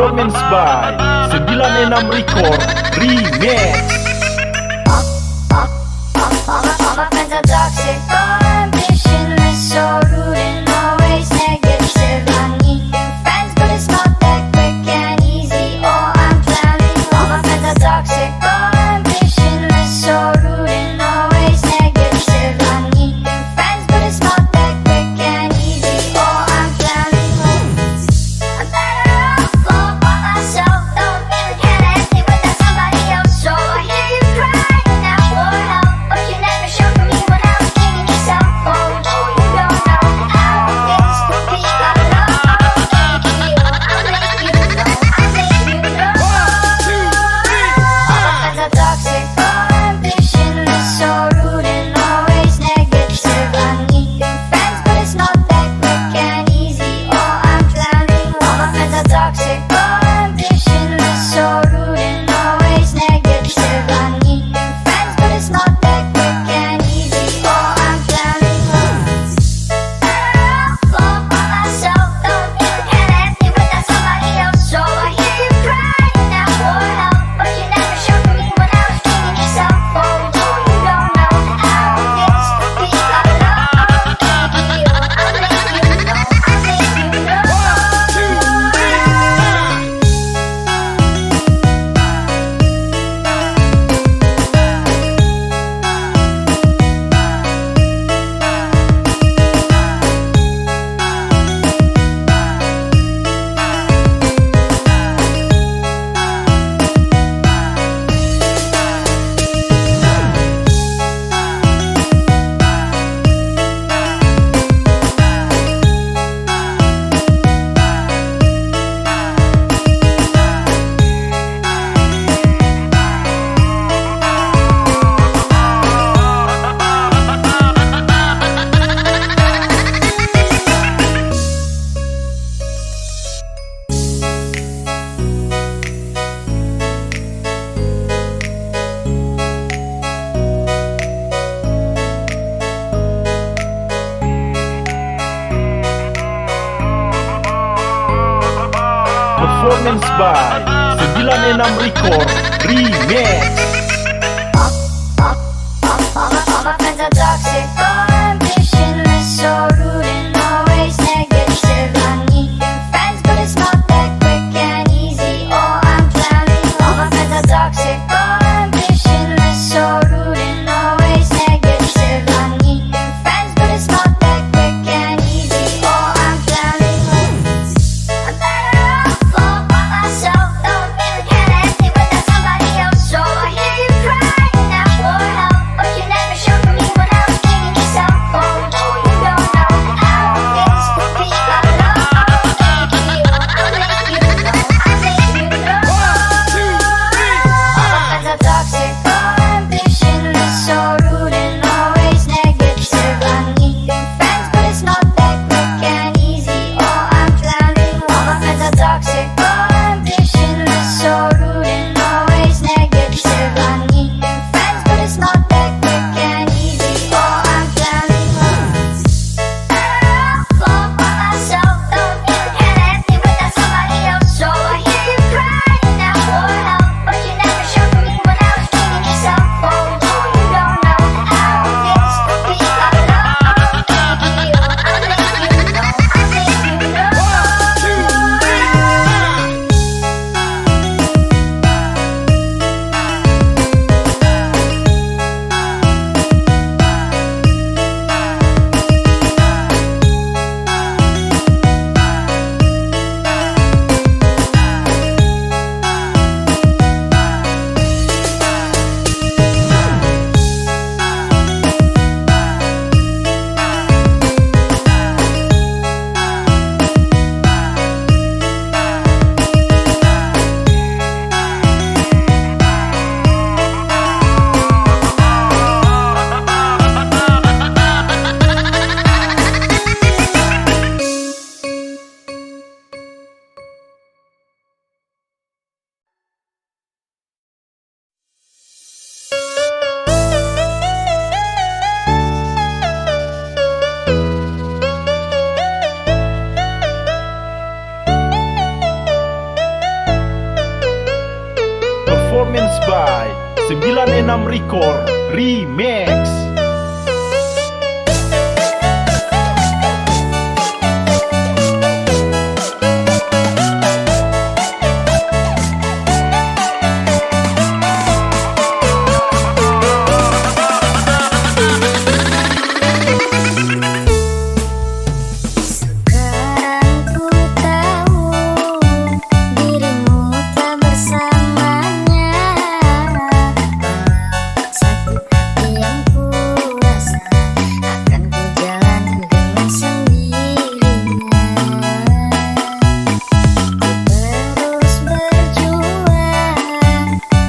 Performance by 96 Record Remix. All my friends are toxic, all ambitionless, so rude and always negative. I need new friends, but it's not that quick and easy. Oh, I'm drowning. All my friends are toxic, all ambitionless, so rude and always negative. I need new friends, but it's not that quick and easy. Oh, I'm drowning. I'm better off all by myself. Don't really care anything without somebody else. So I hear you crying out for help, but you never showed me when I was killing myself. Oh, you don't know how it is to be cut off. I'll make you know. All my friends are toxic, all ambitionless, so rude and always negative. I need new friends, but it's not that quick and easy. Oh, I'm drowning. All my friends are toxic, all ambitionless, so rude and always negative. I need new friends, but it's not that quick and easy. Oh, I'm drowning. All by myself, don't really care anything without somebody else. So I hear you crying out for help, but you never showed me when I was killing myself. Oh, you don't know how it is to be cut off. I'll make you know. Performance by 96 Record Remix. All my friends are toxic, all ambitionless, so rude and always negative. I need new friends, but it's not that quick and easy. Oh, I'm drowning. All my friends are toxic, all ambitionless, so rude and always negative. I need new friends, but it's not that quick and easy. Oh, I'm drowning. I'm better off all by myself. Don't really care anything without somebody else. So I hear you 96 Record Remix. Sekarang ku tahu dirimu tak bersamanya. Sakit hati yang ku rasa akan ku jalani dengan sendirinya. Ku terus berjuang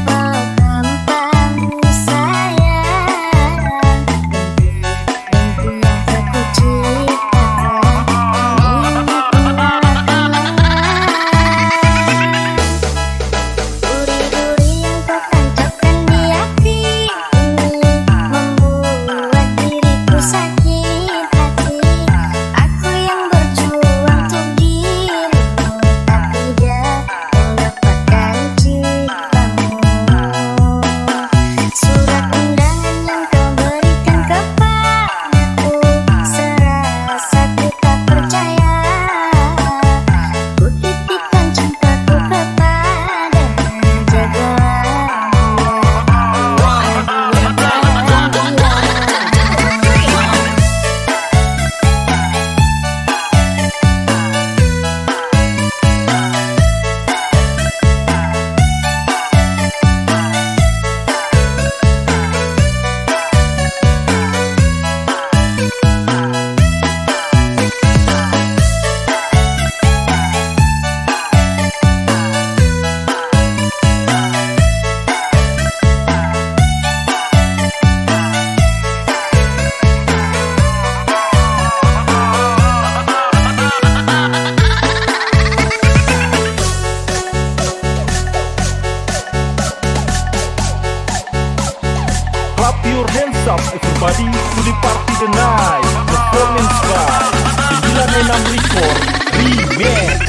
walau tanpamu sayang. Mimpi yang tak ku ciptakan duri-duri yang kau tancapkan di hati membuat diriku sakit hati. Aku yang berjuang untuk dirimu, tak tidak mendapatkan cintamu. Surat undangan yang kau berikan kepadaku, serasa ku tak percaya. Ku titipkan cintaku kepadanya, jagalah Clap your hands up everybody to the party tonight. Performance by 96 Record Remix.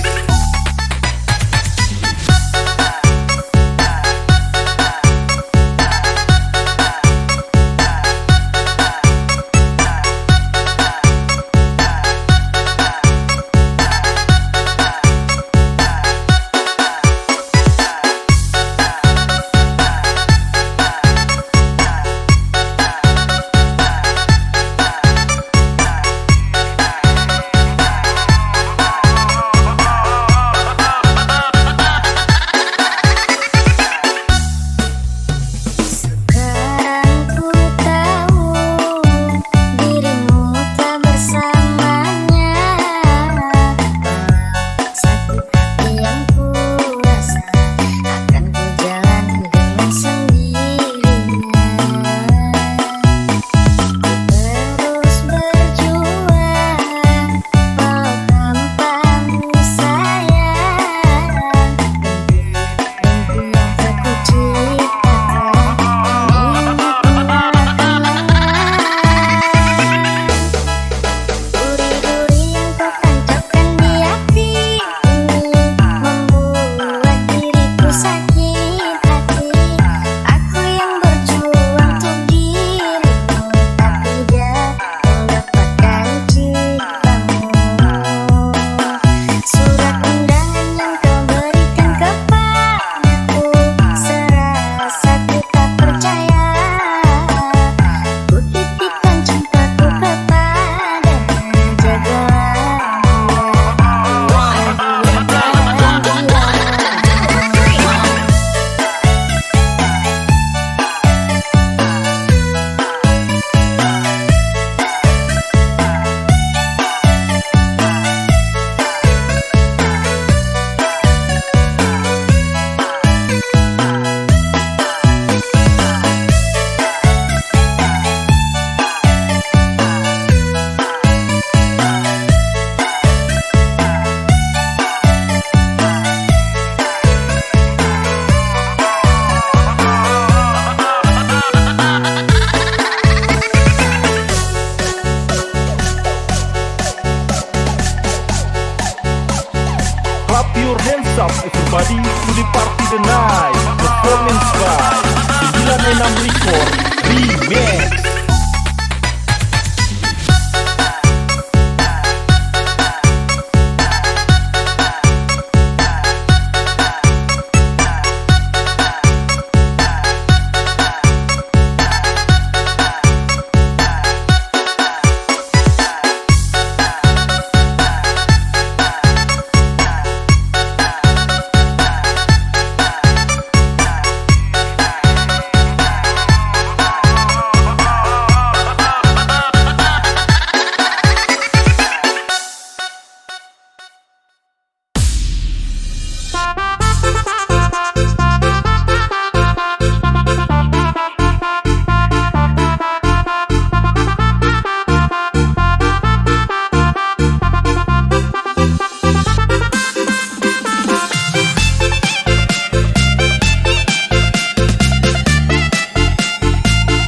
Record Remix.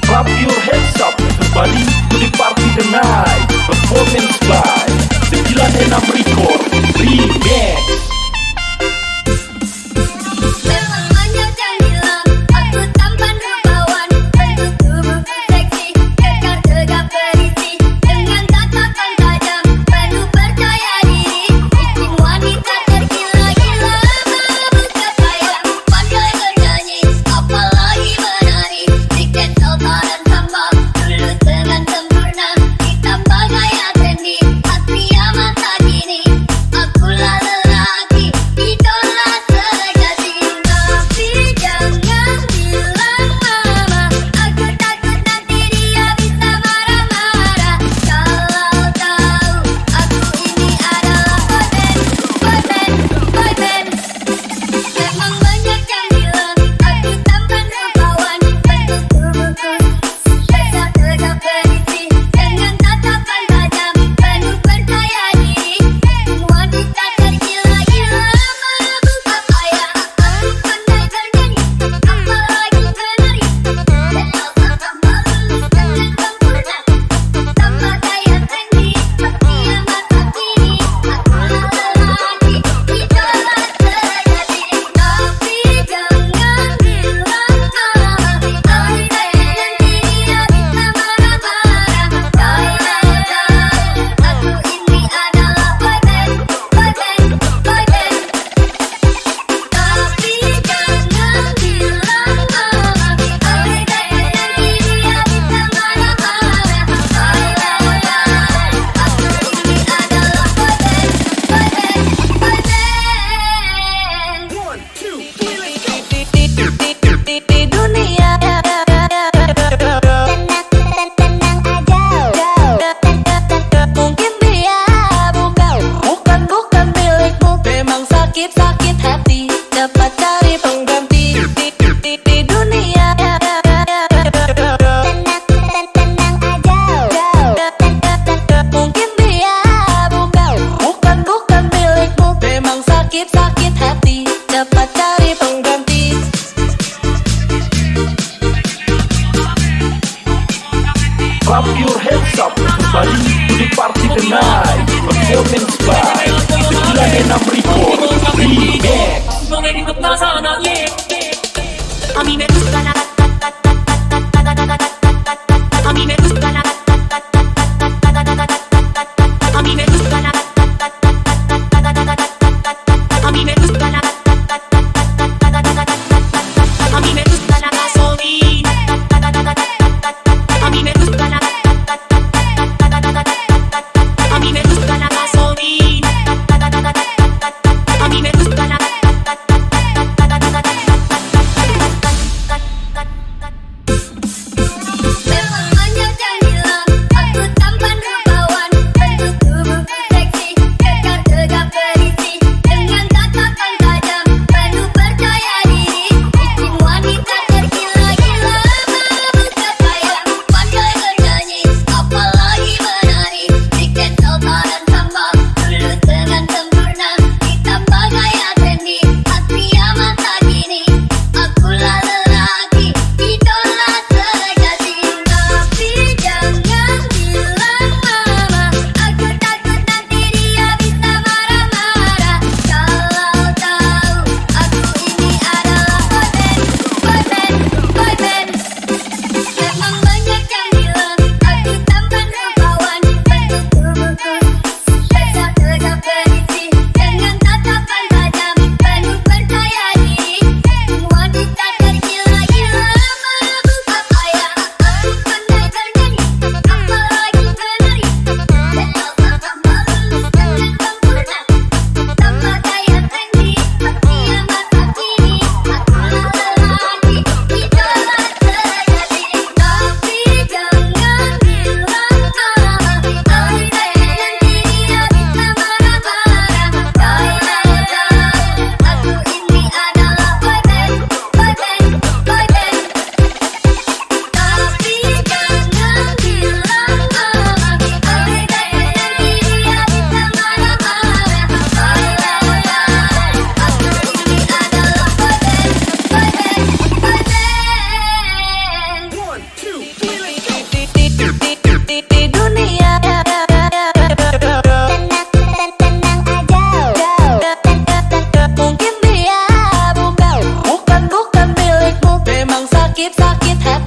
Clap your hands up everybody to the party tonight. Performance by 96 Record Remix. Memang banyak yang bilang aku tampan rupawan, bentuk tubuhku seksi, kekar tegap berisi, dengan tatapan tajam, penuh percaya diri, bikin wanita tergila-gila, mabuk kepayang, pandai bernyanyi, apalagi menari, tiket salsa dan sambal, lulus dengan sempurna, ditambah gaya trendy, hati amat tak gini, akulah lelaki, idola sejati. Tapi jangan bilang mama, aku takut nanti dia bisa marah-marah. Kalau tahu aku ini adalah boyband. Memang banyak yang bilang aku tampan rupawan, bentuk tubuhku tegap berisi, dengan tatapan tajam, penuh percaya diri, bikin wanita tergila-gila, mabuk kepayang, pandai bernyanyi, apalagi menari, dan sambal lulus dengan sempurna, tambah gaya trendy, hati amat tak gini, akulah lelaki, idola sejati. Tapi jangan bilang mama, aku nanti dia bisa marah-marah. Kalau tahu aku ini adalah boyband. Tapi jangan bilang mama, aku nanti dia bisa marah-marah. Kalau tahu aku ini adalah boyband. Di dunia tenang aja, mungkin dia bukan milikmu, memang sakit hati, dapat cari pengganti. Di dunia tenang aja, mungkin dia bukan milikmu, memang sakit hati, dapat cari pengganti. Clap your hands up everybody to the party tonight. Performance by 96 Record Remix. A mí me gusta la a mí me gusta la a mí me gusta la a mí me gusta la a mí me gusta la gasolina, a mí me gusta la a mí me gusta la gasolina, a mí me gusta la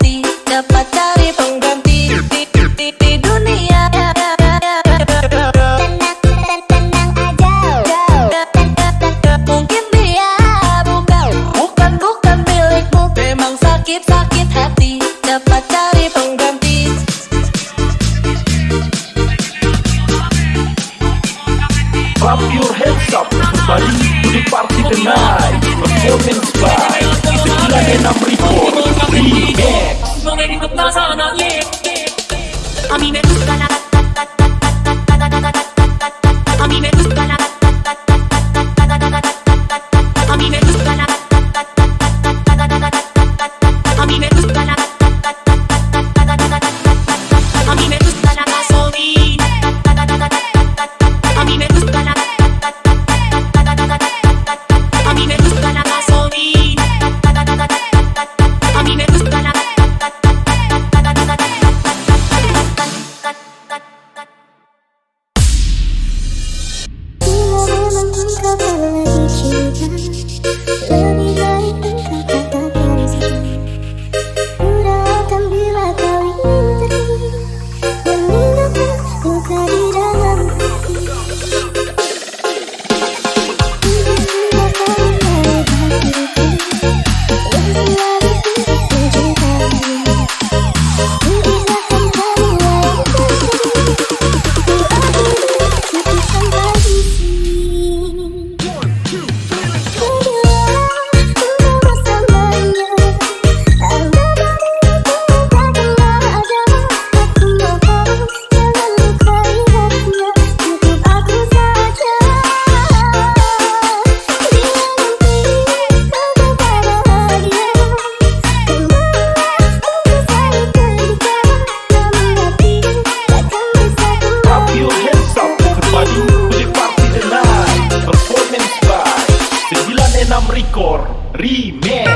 hati, dapat cari pengganti di dunia. Tenang aja, Mungkin dia bukan milikmu. Memang sakit hati, dapat cari pengganti. Clap your hands up, everybody to the party tonight. Performance by 96 Record Remix. A mí me gusta la a mí me gusta la a mí me gusta la a mí me gusta la a mí me gusta la gasolina a mí me gusta la a mí me gusta la gasolina a mí me gusta la Record Remix.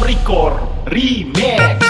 Record Remix.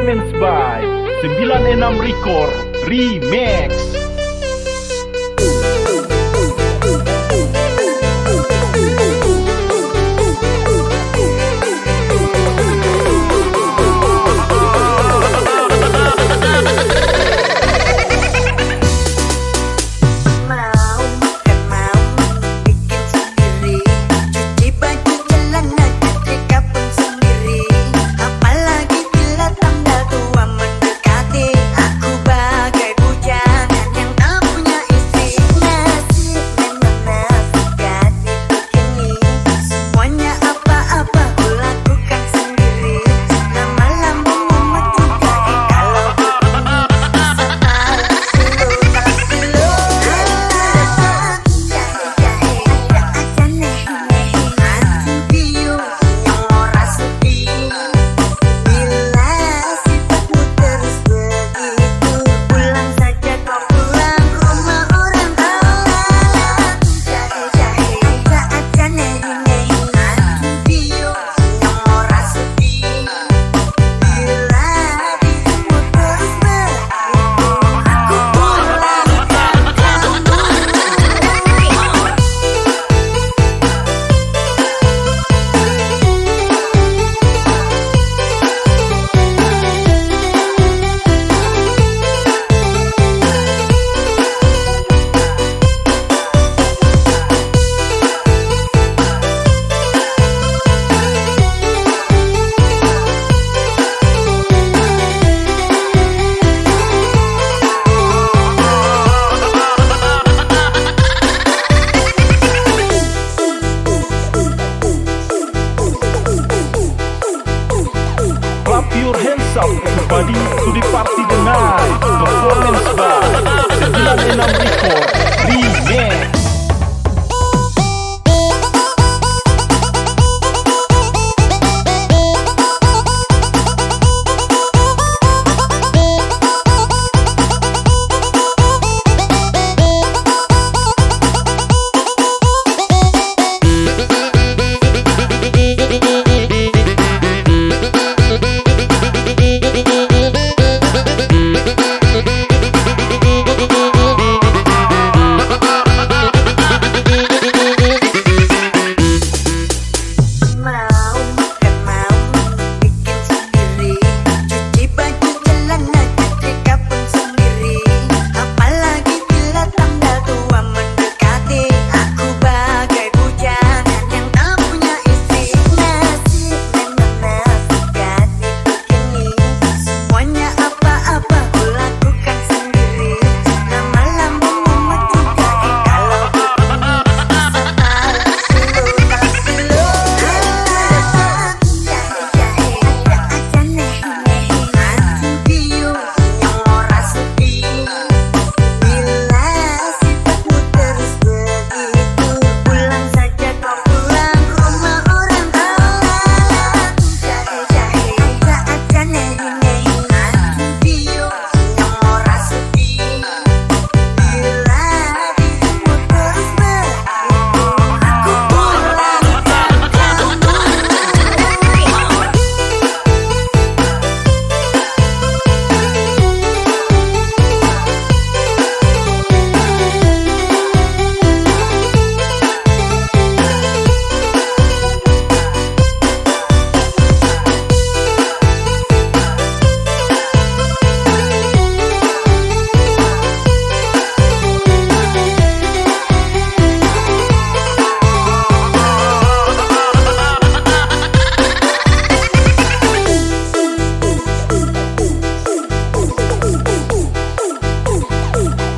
Performance by 96 Record Remix. Clap your hands up, everybody, to the party tonight. Performance by 96 Record Remix.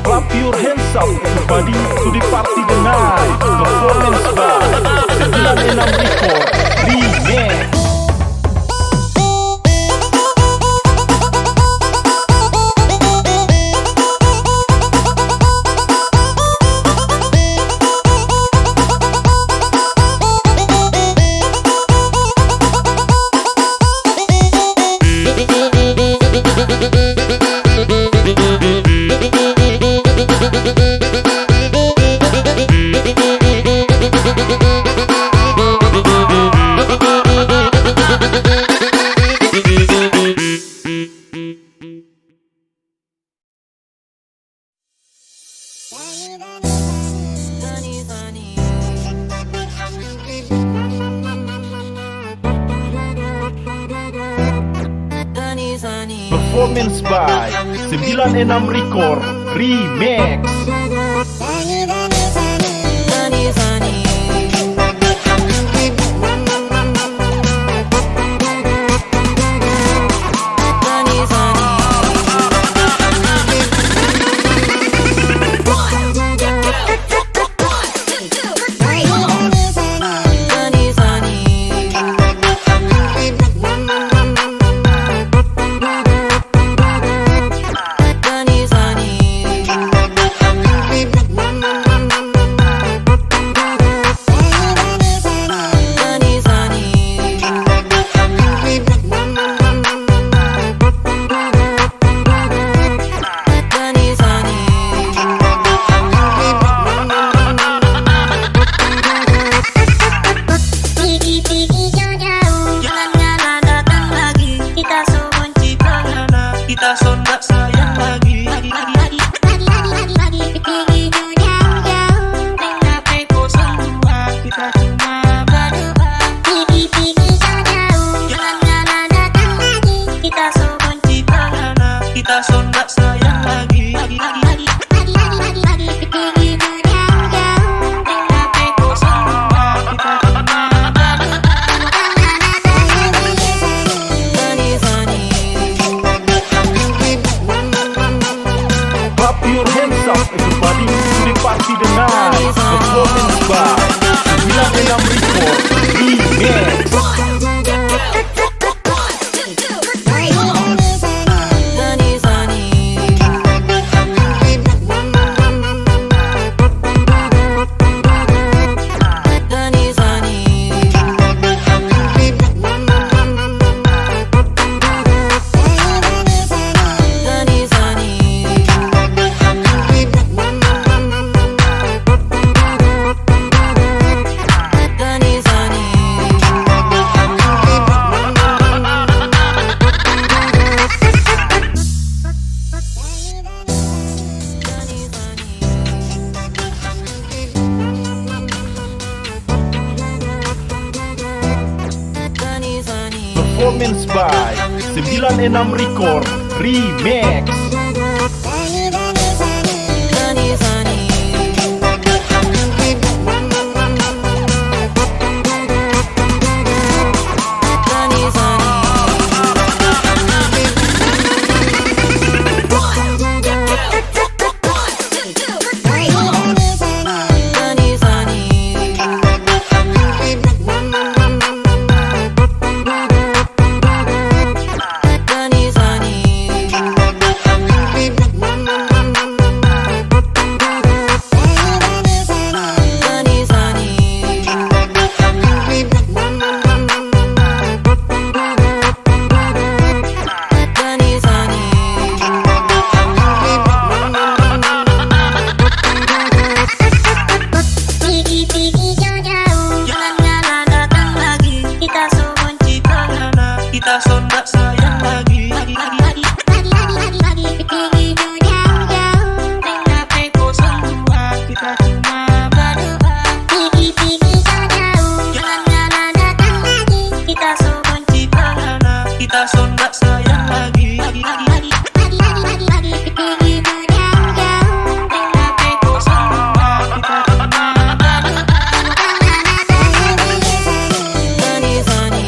Clap your hands up, everybody, to the party tonight. Performance by 96 Record Remix. Beep. Performance by 96 Record Remix. Sunny, sunny. Sunny, sunny. Sunny, sunny. Sunny, sunny. Sunny, sunny. Sunny, sunny. Janganlah datang lagi, kita so benci karena kita so nggak sayang lagi. Kenapa kosong dua, kita cuma berdoa. Janganlah datang lagi, kita so benci karena kita so nggak sayang lagi. Kenapa kosong dua, kita cuma berdoa. Sunny, sunny. Clap your hands up everybody to the party tonight. Performance by 96 Record Remix. Sunny, sunny. Sunny, sunny. Sunny, sunny. Sunny, sunny. Sunny, sunny. Performance by 96 Record Remix. Sunny, sunny. Sunny, sunny. Sunny, sunny. Sunny, sunny. Sunny, sunny. Sunny, Janganlah datang lagi, kita so benci karena kita so nggak sayang lagi. Kenapa kosong dua, kita cuma berdoa. Janganlah datang lagi, kita so benci karena kita so nggak sayang lagi. Kenapa kosong dua, kita cuma berdoa. Sunny, sunny.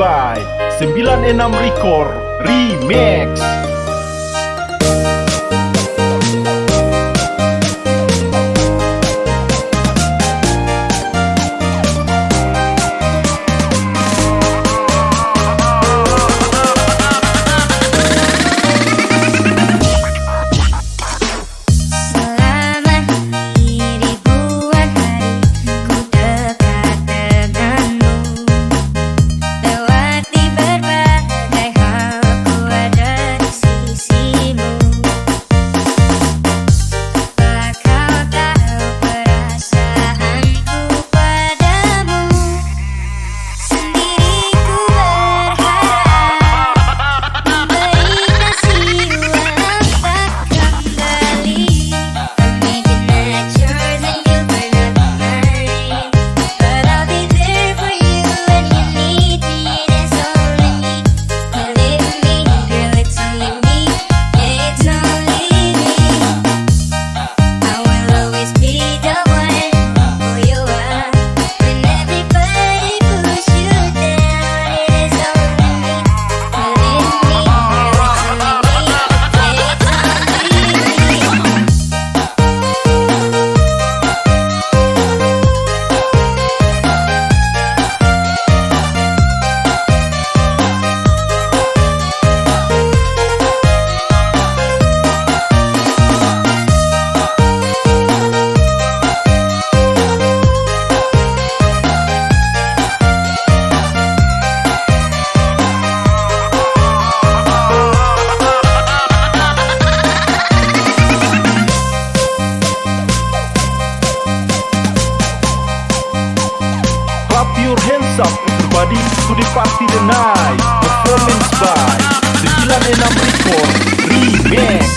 by 96 Record Remix. Selama ribuan hari ku dekat denganmu, lewati berbagai hal ku ada di sisimu. Telah kau tahu perasaanku padamu, sendiri ku berharap memberi kasih walau tak kembali. Maybe not yours and you'll burn up mine, but I'll be there for you when you need me. It's only me, believe me, girl, it's only me, yeah, it's only me. I will always be the one who you are. When everybody push you down, it is only me, believe me, girl, it's only me, yeah, it's only me. Clap your hands up everybody to the party tonight. Performance by 96 Record Remix.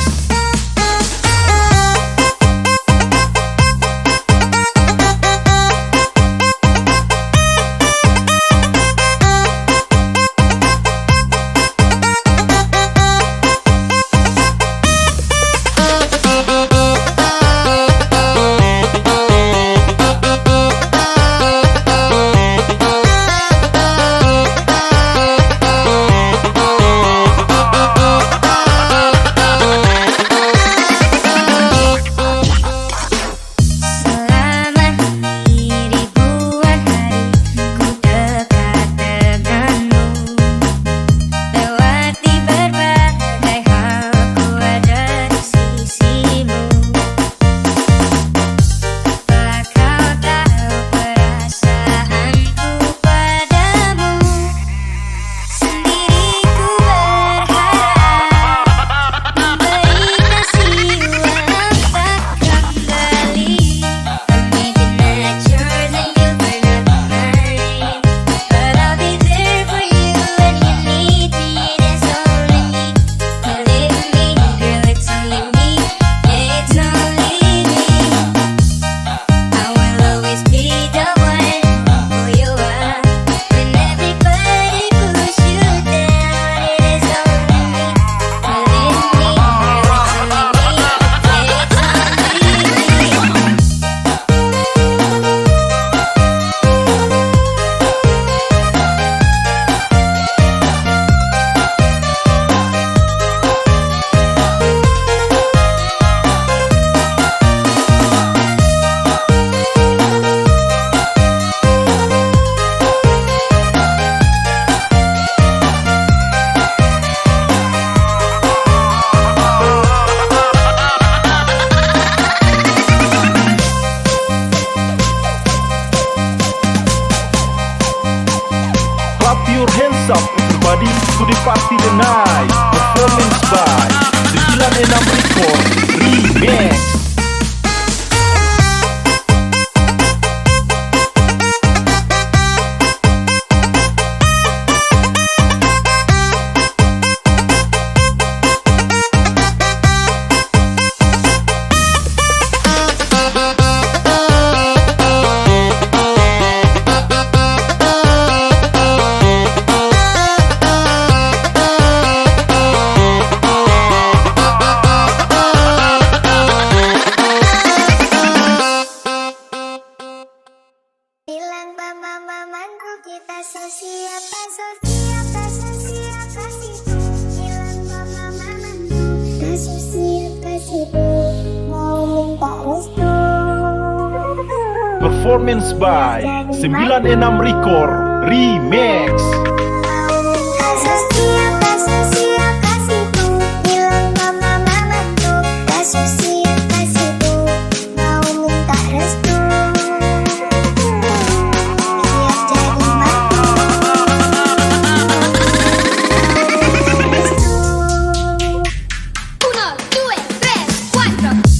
Performance by 96 Record Remix.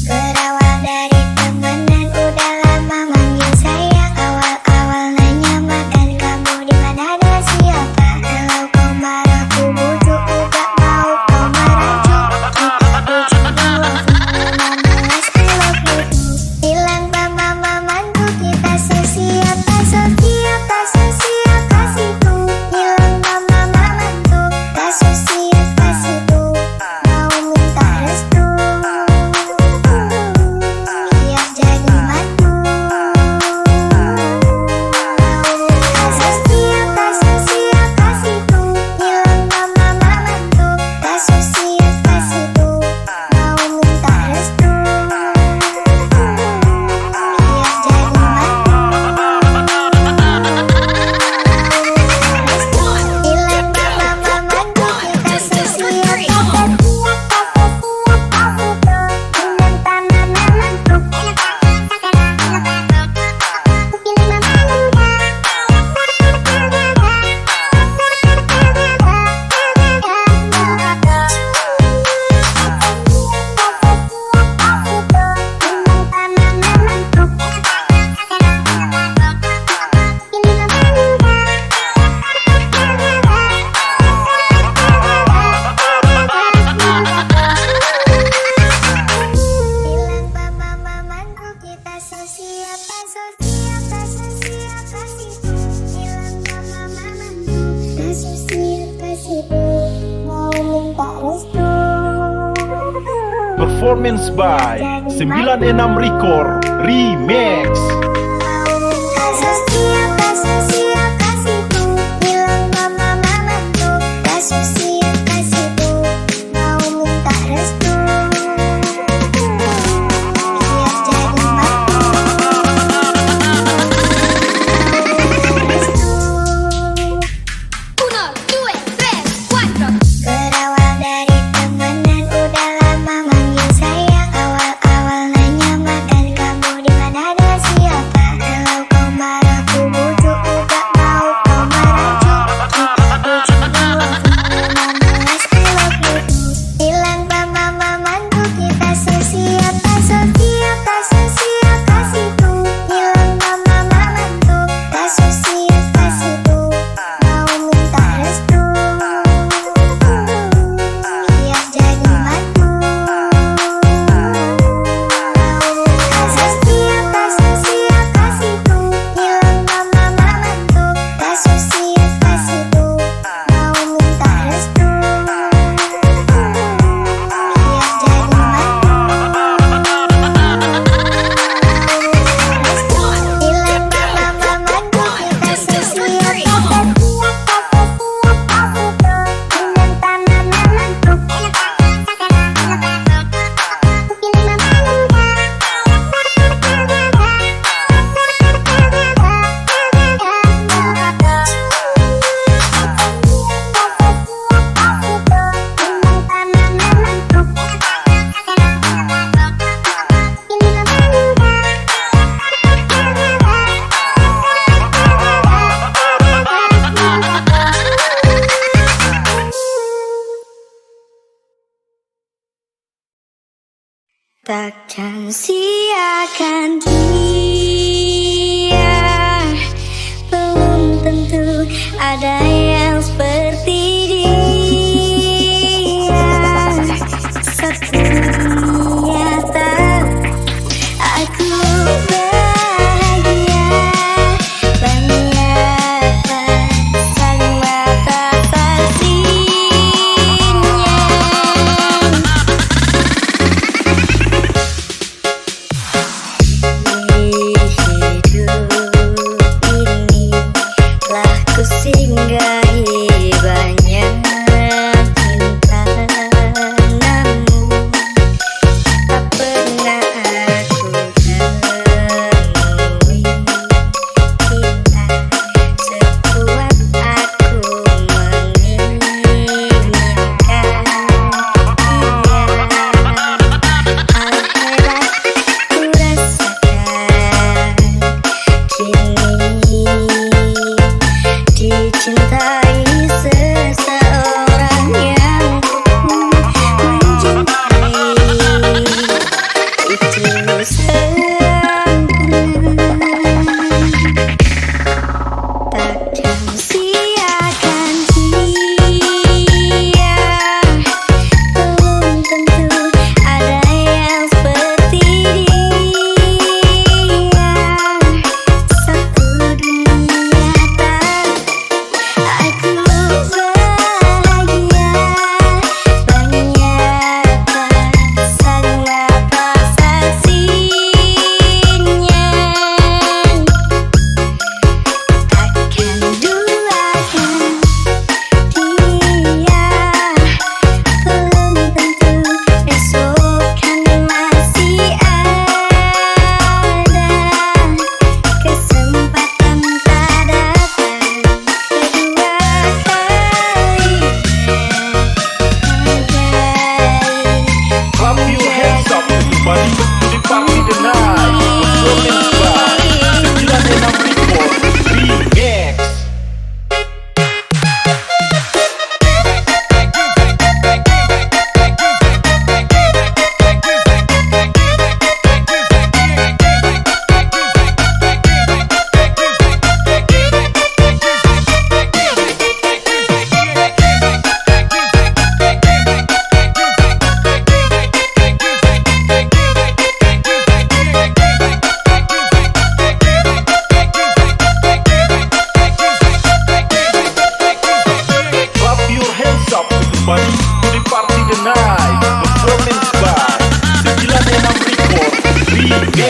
Berawal dari temenan udah lama manggil sayang. Awal-awal nanya makan kamu di mana, ada siapa. Kalau kau marah ku bujuk, gak mau kau merajuk. Kita bujuk dulu memelas I love you too. Bilang mama mamanku kita sesiapa sesiapa sesiapa situ. Bilang mama mamanku tak sesiapa situ. Mau minta restu. Performance by 96 Record Remix. Berawal dari temenan udah lama manggil sayang. Awal-awal nanya makan kamu di mana, ada siapa. Kalau kau marah ku bujuk, gak mau kau merajuk. Kita bujuk dulu memelas I love you too. Bilang mama mamanku kita sesiapa sesiapa sesiapa situ. Bilang mama mamanku tak sesiapa situ. Mau minta restu. Takkan siakan dia, belum tentu ada yang seperti dia. Setiap tahu aku bahagia, banyak pasang mata saksinya.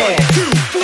man.